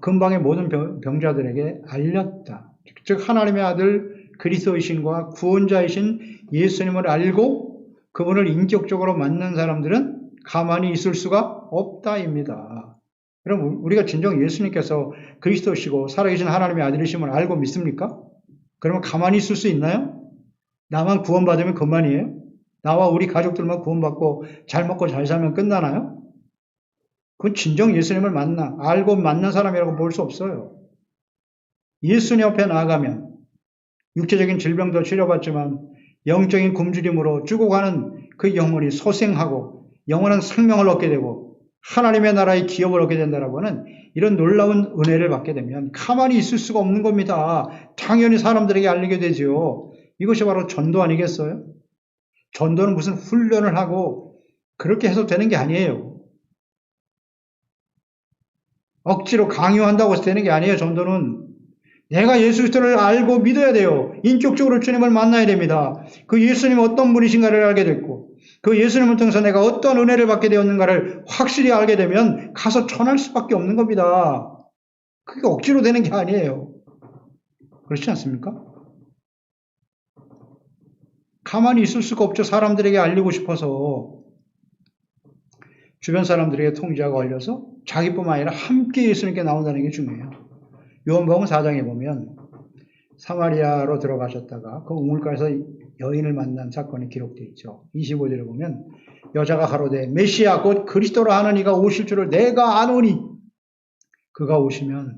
근방의 모든 병자들에게 알렸다. 즉 하나님의 아들 그리스도이신과 구원자이신 예수님을 알고 그분을 인격적으로 만난 사람들은 가만히 있을 수가 없다입니다. 그럼 우리가 진정 예수님께서 그리스도시고 살아계신 하나님의 아들이심을 알고 믿습니까? 그러면 가만히 있을 수 있나요? 나만 구원받으면 그만이에요? 나와 우리 가족들만 구원받고 잘 먹고 잘 살면 끝나나요? 그건 진정 예수님을 알고 만난 사람이라고 볼 수 없어요. 예수님 앞에 나아가면 육체적인 질병도 치료받지만 영적인 굶주림으로 죽어가는 그 영혼이 소생하고 영원한 생명을 얻게 되고 하나님의 나라의 기업을 얻게 된다라고 하는 이런 놀라운 은혜를 받게 되면 가만히 있을 수가 없는 겁니다. 당연히 사람들에게 알리게 되죠. 이것이 바로 전도 아니겠어요? 전도는 무슨 훈련을 하고 그렇게 해서 되는 게 아니에요. 억지로 강요한다고 해서 되는 게 아니에요. 전도는 내가 예수 그리스도를 알고 믿어야 돼요. 인격적으로 주님을 만나야 됩니다. 그 예수님이 어떤 분이신가를 알게 됐고 그 예수님을 통해서 내가 어떤 은혜를 받게 되었는가를 확실히 알게 되면 가서 전할 수밖에 없는 겁니다. 그게 억지로 되는 게 아니에요. 그렇지 않습니까? 가만히 있을 수가 없죠. 사람들에게 알리고 싶어서 주변 사람들에게 통제가 걸려서 자기뿐만 아니라 함께 예수님께 나온다는 게 중요해요. 요한복음 4장에 보면 사마리아로 들어가셨다가 그 우물가에서 여인을 만난 사건이 기록되어 있죠. 25절에 보면 여자가 가로되 메시아 곧 그리스도라 하는 이가 오실 줄을 내가 아노니 그가 오시면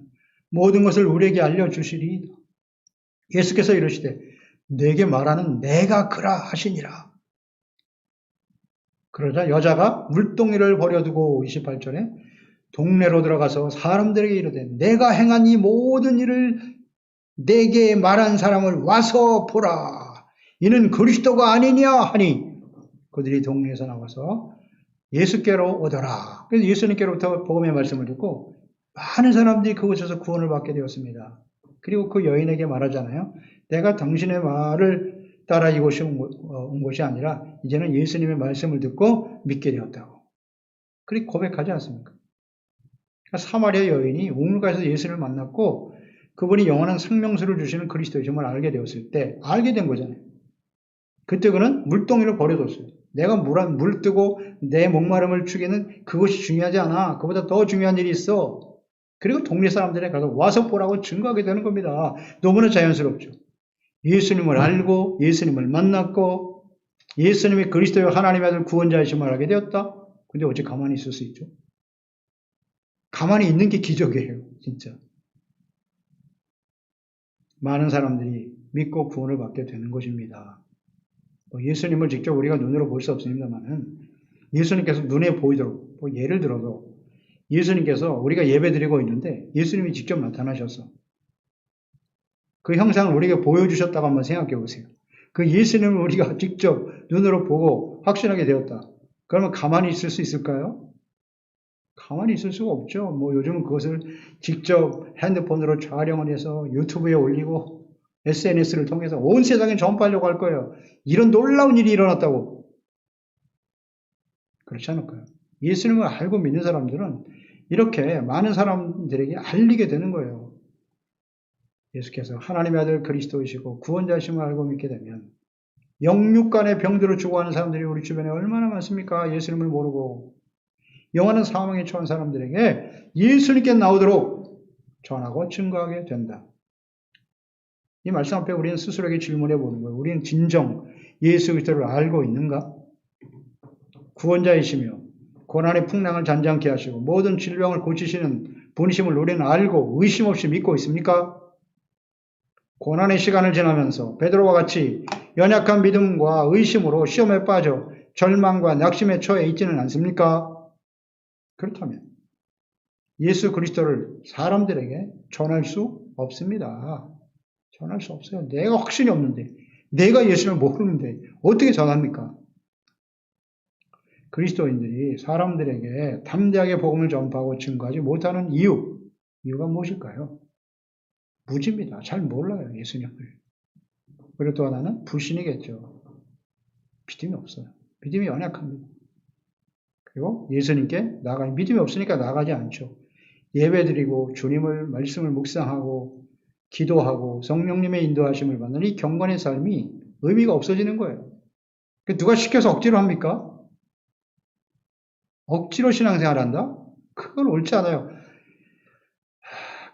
모든 것을 우리에게 알려주시리이다. 예수께서 이르시되 내게 말하는 내가 그라 하시니라. 그러자 여자가 물동이를 버려두고 28절에 동네로 들어가서 사람들에게 이르되 내가 행한 이 모든 일을 내게 말한 사람을 와서 보라. 이는 그리스도가 아니냐 하니 그들이 동네에서 나와서 예수께로 오더라. 그래서 예수님께로부터 복음의 말씀을 듣고 많은 사람들이 그곳에서 구원을 받게 되었습니다. 그리고 그 여인에게 말하잖아요. 내가 당신의 말을 따라 이곳에 온 것이 아니라 이제는 예수님의 말씀을 듣고 믿게 되었다고. 그렇게 고백하지 않습니까? 그러니까 사마리아 여인이 우물가에서 예수를 만났고 그분이 영원한 생명수를 주시는 그리스도이심을 알게 되었을 때 알게 된 거잖아요. 그때 그는 물동이를 버려뒀어요. 내가 물 뜨고 내 목마름을 죽이는 그것이 중요하지 않아. 그보다 더 중요한 일이 있어. 그리고 동네 사람들에 가서 와서 보라고 증거하게 되는 겁니다. 너무나 자연스럽죠. 예수님을 알고 예수님을 만났고 예수님이 그리스도의 하나님의 아들 구원자이심을 알게 되었다. 근데 어찌 가만히 있을 수 있죠? 가만히 있는 게 기적이에요. 진짜. 많은 사람들이 믿고 구원을 받게 되는 것입니다. 예수님을 직접 우리가 눈으로 볼 수 없습니다만은 예수님께서 눈에 보이도록 예를 들어서 예수님께서 우리가 예배 드리고 있는데 예수님이 직접 나타나셔서 그 형상을 우리에게 보여주셨다고 한번 생각해 보세요. 그 예수님을 우리가 직접 눈으로 보고 확신하게 되었다. 그러면 가만히 있을 수 있을까요? 가만히 있을 수가 없죠. 요즘은 그것을 직접 핸드폰으로 촬영을 해서 유튜브에 올리고 SNS를 통해서 온 세상에 전파하려고 할 거예요. 이런 놀라운 일이 일어났다고. 그렇지 않을까요? 예수님을 알고 믿는 사람들은 이렇게 많은 사람들에게 알리게 되는 거예요. 예수께서 하나님의 아들 그리스도이시고 구원자이심을 알고 믿게 되면 영육 간의 병들어 죽어가는 사람들이 우리 주변에 얼마나 많습니까? 예수님을 모르고 영원한 사망에 처한 사람들에게 예수님께 나오도록 전하고 증거하게 된다. 이 말씀 앞에 우리는 스스로에게 질문해 보는 거예요. 우리는 진정 예수 그리스도를 알고 있는가? 구원자이시며 고난의 풍랑을 잔잔케 하시고 모든 질병을 고치시는 분이심을 우리는 알고 의심 없이 믿고 있습니까? 고난의 시간을 지나면서 베드로와 같이 연약한 믿음과 의심으로 시험에 빠져 절망과 낙심에 처해 있지는 않습니까? 그렇다면 예수 그리스도를 사람들에게 전할 수 없습니다. 전할 수 없어요. 내가 확신이 없는데, 내가 예수를 모르는데 어떻게 전합니까? 그리스도인들이 사람들에게 담대하게 복음을 전파하고 증거하지 못하는 이유가 무엇일까요? 무지입니다. 잘 몰라요, 예수님을. 그리고 또 하나는 불신이겠죠. 믿음이 없어요. 믿음이 연약합니다. 그리고 예수님께 믿음이 없으니까 나가지 않죠. 예배드리고 주님을 말씀을 묵상하고 기도하고 성령님의 인도하심을 받는 이 경건의 삶이 의미가 없어지는 거예요. 누가 시켜서 억지로 합니까? 억지로 신앙생활 한다? 그건 옳지 않아요.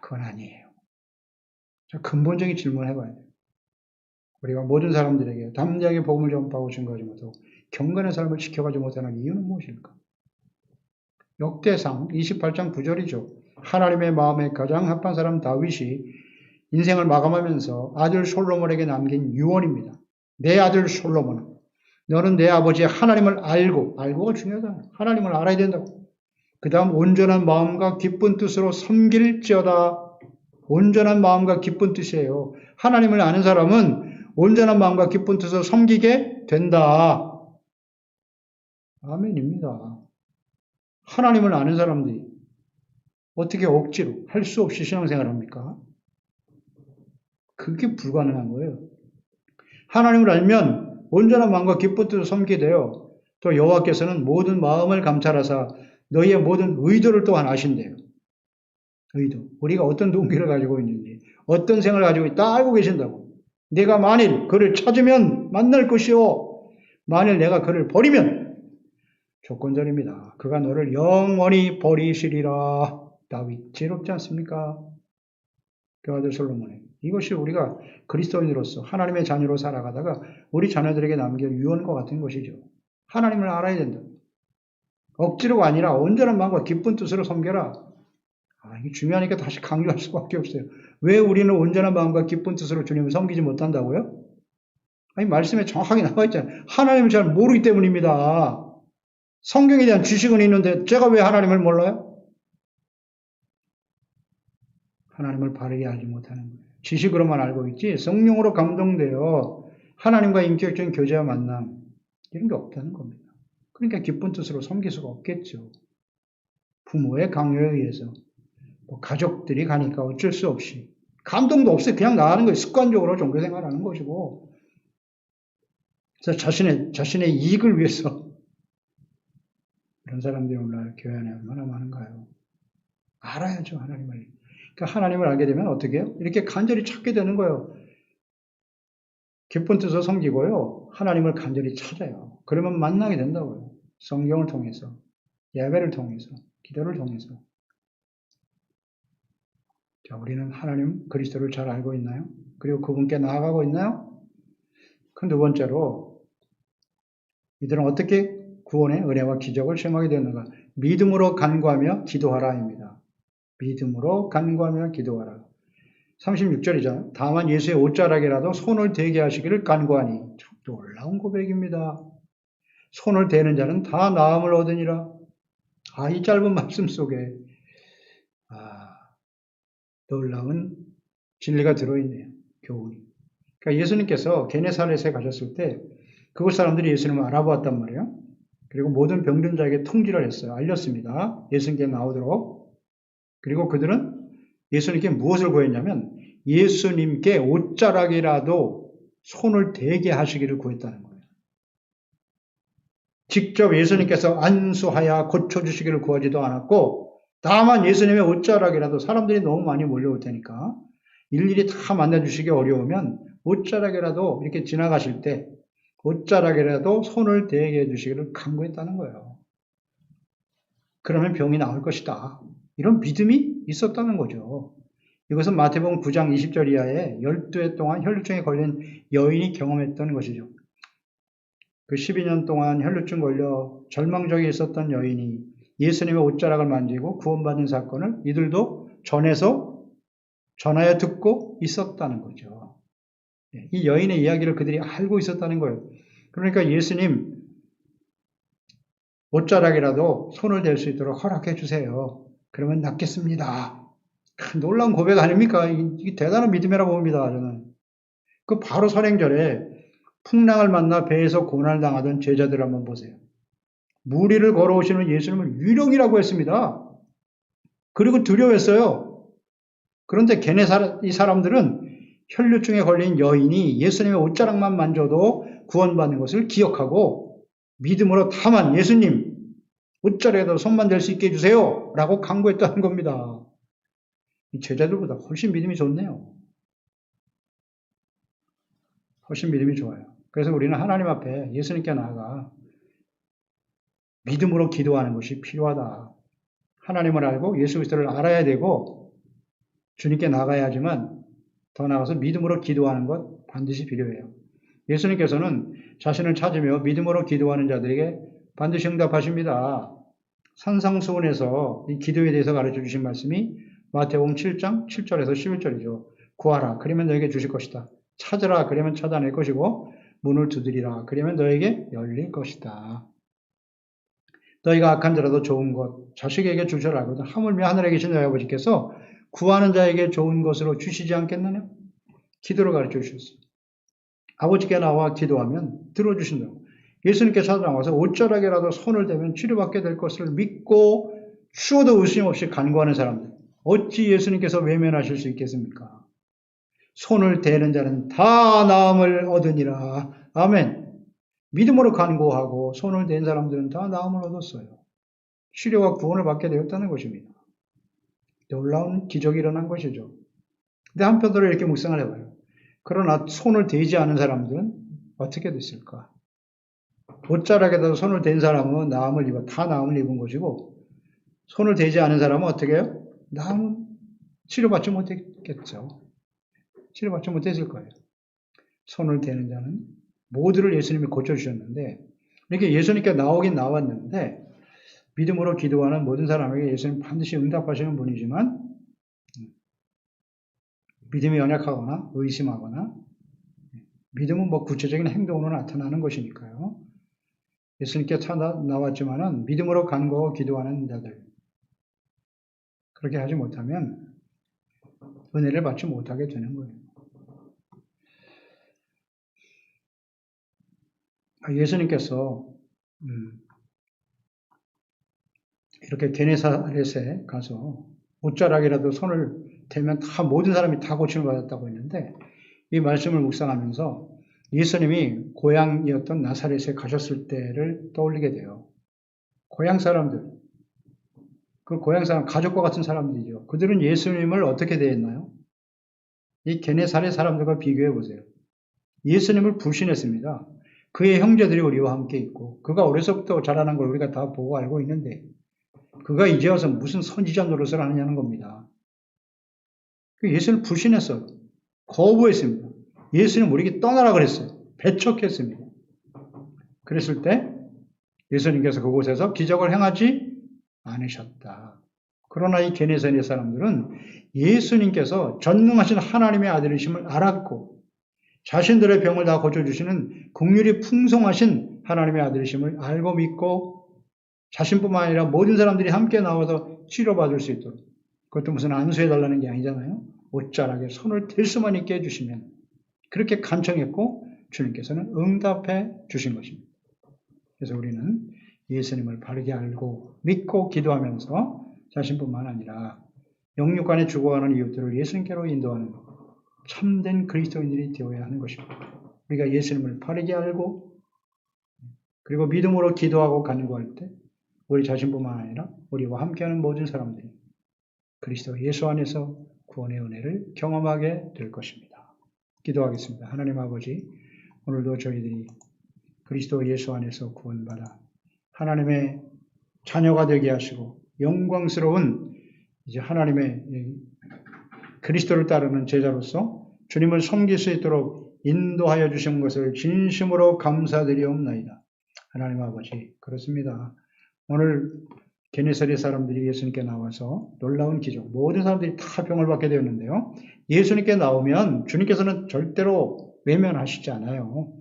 그건 아니에요. 근본적인 질문을 해봐야 돼요. 우리가 모든 사람들에게 담대하게 복음을 전파하고 증거하지 못하고 경건의 삶을 지켜가지 못하는 이유는 무엇일까? 역대상 28장 9절이죠. 하나님의 마음에 가장 합한 사람 다윗이 인생을 마감하면서 아들 솔로몬에게 남긴 유언입니다. 내 아들 솔로몬아, 너는 내 아버지의 하나님을 알고가 중요하다. 하나님을 알아야 된다고. 그 다음 온전한 마음과 기쁜 뜻으로 섬길지어다. 온전한 마음과 기쁜 뜻이에요. 하나님을 아는 사람은 온전한 마음과 기쁜 뜻으로 섬기게 된다. 아멘입니다. 하나님을 아는 사람들이 어떻게 억지로 할 수 없이 신앙생활을 합니까? 그게 불가능한 거예요. 하나님을 알면 온전한 마음과 기쁜 뜻으로 섬기게 돼요. 또 여호와께서는 모든 마음을 감찰하사 너희의 모든 의도를 또한 아신대요. 의도. 우리가 어떤 동기를 가지고 있는지, 어떤 생각을 가지고 있다 알고 계신다고. 내가 만일 그를 찾으면 만날 것이요. 만일 내가 그를 버리면 조건절입니다. 그가 너를 영원히 버리시리라. 다윗 지혜롭지 않습니까? 그 아들 솔로몬의. 이것이 우리가 그리스도인으로서 하나님의 자녀로 살아가다가 우리 자녀들에게 남길 유언과 같은 것이죠. 하나님을 알아야 된다. 억지로가 아니라 온전한 마음과 기쁜 뜻으로 섬겨라. 이게 중요하니까 다시 강조할 수밖에 없어요. 왜 우리는 온전한 마음과 기쁜 뜻으로 주님을 섬기지 못한다고요? 말씀에 정확하게 나와 있잖아요. 하나님을 잘 모르기 때문입니다. 성경에 대한 지식은 있는데 제가 왜 하나님을 몰라요? 하나님을 바르게 알지 못하는 거예요. 지식으로만 알고 있지 성령으로 감동되어 하나님과 인격적인 교제와 만남 이런 게 없다는 겁니다. 그러니까 기쁜 뜻으로 섬길 수가 없겠죠. 부모의 강요에 의해서 가족들이 가니까 어쩔 수 없이 감동도 없어요. 그냥 나가는 거예요. 습관적으로 종교생활하는 것이고 그래서 자신의 이익을 위해서 그런 사람들이 오늘 교회 안에 얼마나 많은가요? 알아야죠. 하나님을. 그러니까 하나님을 알게 되면 어떻게 해요? 이렇게 간절히 찾게 되는 거예요. 기쁜 뜻으로 섬기고요. 하나님을 간절히 찾아요. 그러면 만나게 된다고요. 성경을 통해서, 예배를 통해서, 기도를 통해서. 자, 우리는 하나님 그리스도를 잘 알고 있나요? 그리고 그분께 나아가고 있나요? 그 두 번째로 이들은 어떻게 구원의 은혜와 기적을 체험하게 되는가? 믿음으로 간구하며 기도하라입니다. 믿음으로 간구하며 기도하라. 36절이죠. 다만 예수의 옷자락이라도 손을 대게 하시기를 간구하니. 참 놀라운 고백입니다. 손을 대는 자는 다 나음을 얻으니라. 이 짧은 말씀 속에 놀라운 진리가 들어있네요. 교훈이. 그러니까 예수님께서 게네사렛에 가셨을 때 그곳 사람들이 예수님을 알아보았단 말이에요. 그리고 모든 병든 자에게 통지를 했어요. 알렸습니다. 예수님께 나오도록. 그리고 그들은 예수님께 무엇을 구했냐면 예수님께 옷자락이라도 손을 대게 하시기를 구했다는 거예요. 직접 예수님께서 안수하여 고쳐주시기를 구하지도 않았고 다만 예수님의 옷자락이라도 사람들이 너무 많이 몰려올 테니까 일일이 다 만나주시기 어려우면 옷자락이라도 이렇게 지나가실 때 옷자락이라도 손을 대게 해주시기를 간구했다는 거예요. 그러면 병이 나을 것이다. 이런 믿음이 있었다는 거죠. 이것은 마태복음 9장 20절 이하에 12해 동안 혈루증에 걸린 여인이 경험했던 것이죠. 그 12년 동안 혈루증 걸려 절망적에 있었던 여인이 예수님의 옷자락을 만지고 구원받은 사건을 이들도 전하여 듣고 있었다는 거죠. 이 여인의 이야기를 그들이 알고 있었다는 거예요. 그러니까 예수님 옷자락이라도 손을 댈 수 있도록 허락해 주세요. 그러면 낫겠습니다. 놀라운 고백 아닙니까? 이게 대단한 믿음이라고 봅니다. 저는. 그 바로 선행절에 풍랑을 만나 배에서 고난을 당하던 제자들 한번 보세요. 물 위를 걸어오시는 예수님을 유령이라고 했습니다. 그리고 두려워했어요. 그런데 이 사람들은 혈루증에 걸린 여인이 예수님의 옷자락만 만져도 구원받는 것을 기억하고 믿음으로 다만 예수님 옷자락에다 손만 댈 수 있게 해주세요 라고 간구했다는 겁니다. 이 제자들보다 훨씬 믿음이 좋네요. 훨씬 믿음이 좋아요. 그래서 우리는 하나님 앞에 예수님께 나아가 믿음으로 기도하는 것이 필요하다. 하나님을 알고 예수 그리스도를 알아야 되고 주님께 나가야 하지만 더 나아가서 믿음으로 기도하는 것 반드시 필요해요. 예수님께서는 자신을 찾으며 믿음으로 기도하는 자들에게 반드시 응답하십니다. 산상수훈에서 이 기도에 대해서 가르쳐 주신 말씀이 마태복음 7장 7절에서 11절이죠. 구하라 그러면 너에게 주실 것이다. 찾으라 그러면 찾아낼 것이고 문을 두드리라 그러면 너에게 열릴 것이다. 너희가 악한 자라도 좋은 것 자식에게 줄 줄 알거든 하물며 하늘에 계신 너희 아버지께서 구하는 자에게 좋은 것으로 주시지 않겠느냐? 기도를 가르쳐 주셨어요. 아버지께 나와 기도하면 들어주신다고. 예수님께 찾아나와서 옷자락이라도 손을 대면 치료받게 될 것을 믿고 추워도 의심 없이 간구하는 사람들. 어찌 예수님께서 외면하실 수 있겠습니까? 손을 대는 자는 다 나음을 얻으니라. 아멘. 믿음으로 간구하고 손을 댄 사람들은 다 나음을 얻었어요. 치료와 구원을 받게 되었다는 것입니다. 놀라운 기적이 일어난 것이죠. 근데 한편으로 이렇게 묵상을 해봐요. 그러나 손을 대지 않은 사람들은 어떻게 됐을까? 옷자락에다 손을 댄 사람은 다 나음을 입은 것이고 손을 대지 않은 사람은 어떻게 해요? 나음은 치료받지 못했겠죠. 치료받지 못했을 거예요. 손을 대는 자는 모두를 예수님이 고쳐주셨는데 이렇게 예수님께 나오긴 나왔는데 믿음으로 기도하는 모든 사람에게 예수님 반드시 응답하시는 분이지만 믿음이 연약하거나 의심하거나 믿음은 구체적인 행동으로 나타나는 것이니까요. 예수님께 나왔지만은 믿음으로 간구하고 기도하는 자들 그렇게 하지 못하면 은혜를 받지 못하게 되는 거예요. 예수님께서 이렇게 게네사렛에 가서 옷자락이라도 손을 대면 모든 사람이 다 고침을 받았다고 했는데 이 말씀을 묵상하면서 예수님이 고향이었던 나사렛에 가셨을 때를 떠올리게 돼요. 고향 사람들, 그 고향 사람, 가족과 같은 사람들이죠. 그들은 예수님을 어떻게 대했나요? 이 게네사렛 사람들과 비교해 보세요. 예수님을 불신했습니다. 그의 형제들이 우리와 함께 있고 그가 어려서부터 자라난 걸 우리가 다 보고 알고 있는데 그가 이제 와서 무슨 선지자 노릇을 하느냐는 겁니다. 예수님을 불신했어요. 거부했습니다. 예수님 우리에게 떠나라 그랬어요. 배척했습니다. 그랬을 때 예수님께서 그곳에서 기적을 행하지 않으셨다. 그러나 이 게네사렛 사람들은 예수님께서 전능하신 하나님의 아들이심을 알았고 자신들의 병을 다 고쳐주시는 긍휼이 풍성하신 하나님의 아들이심을 알고 믿고 자신뿐만 아니라 모든 사람들이 함께 나와서 치료받을 수 있도록 그것도 무슨 안수해달라는 게 아니잖아요. 옷자락에 손을 댈 수만 있게 해주시면 그렇게 간청했고 주님께서는 응답해 주신 것입니다. 그래서 우리는 예수님을 바르게 알고 믿고 기도하면서 자신뿐만 아니라 영육간에 죽어가는 이웃들을 예수님께로 인도하는 참된 그리스도인들이 되어야 하는 것입니다. 우리가 예수님을 바르게 알고 그리고 믿음으로 기도하고 간구할 때 우리 자신뿐만 아니라 우리와 함께하는 모든 사람들이 그리스도 예수 안에서 구원의 은혜를 경험하게 될 것입니다. 기도하겠습니다. 하나님 아버지, 오늘도 저희들이 그리스도 예수 안에서 구원받아 하나님의 자녀가 되게 하시고 영광스러운 이제 하나님의 그리스도를 따르는 제자로서 주님을 섬길 수 있도록 인도하여 주신 것을 진심으로 감사드리옵나이다. 하나님 아버지, 그렇습니다. 오늘 게네사렛 사람들이 예수님께 나와서 놀라운 기적, 모든 사람들이 다 병을 받게 되었는데요. 예수님께 나오면 주님께서는 절대로 외면하시지 않아요.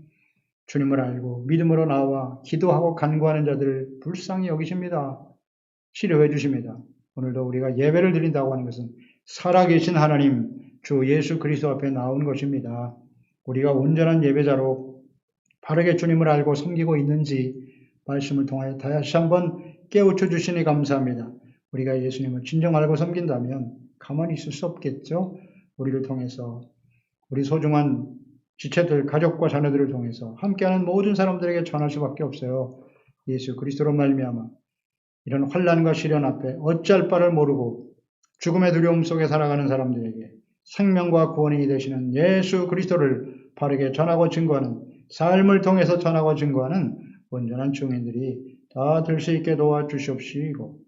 주님을 알고 믿음으로 나와 기도하고 간구하는 자들을 불쌍히 여기십니다. 치료해 주십니다. 오늘도 우리가 예배를 드린다고 하는 것은 살아계신 하나님, 주 예수 그리스도 앞에 나온 것입니다. 우리가 온전한 예배자로 바르게 주님을 알고 섬기고 있는지 말씀을 통하여 다시 한번 깨우쳐 주시니 감사합니다. 우리가 예수님을 진정 알고 섬긴다면 가만히 있을 수 없겠죠. 우리를 통해서 우리 소중한 지체들, 가족과 자녀들을 통해서 함께하는 모든 사람들에게 전할 수밖에 없어요. 예수 그리스도로 말미암아 이런 환난과 시련 앞에 어찌할 바를 모르고 죽음의 두려움 속에 살아가는 사람들에게 생명과 구원이 되시는 예수 그리스도를 바르게 전하고 증거하는 삶을 통해서 전하고 증거하는 온전한 증인들이 다 될 수 있게 도와주시옵시고,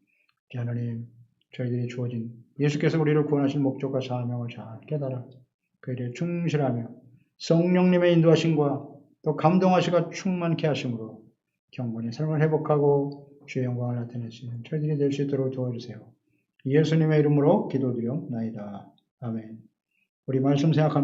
하나님, 저희들이 주어진 예수께서 우리를 구원하신 목적과 사명을 잘 깨달아 그 일에 충실하며 성령님의 인도하심과 또 감동하시가 충만케 하심으로 경건의 삶을 회복하고 주의 영광을 나타내시는 저희들이 될 수 있도록 도와주세요. 예수님의 이름으로 기도드리옵나이다. 아멘. 우리 말씀 생각하면서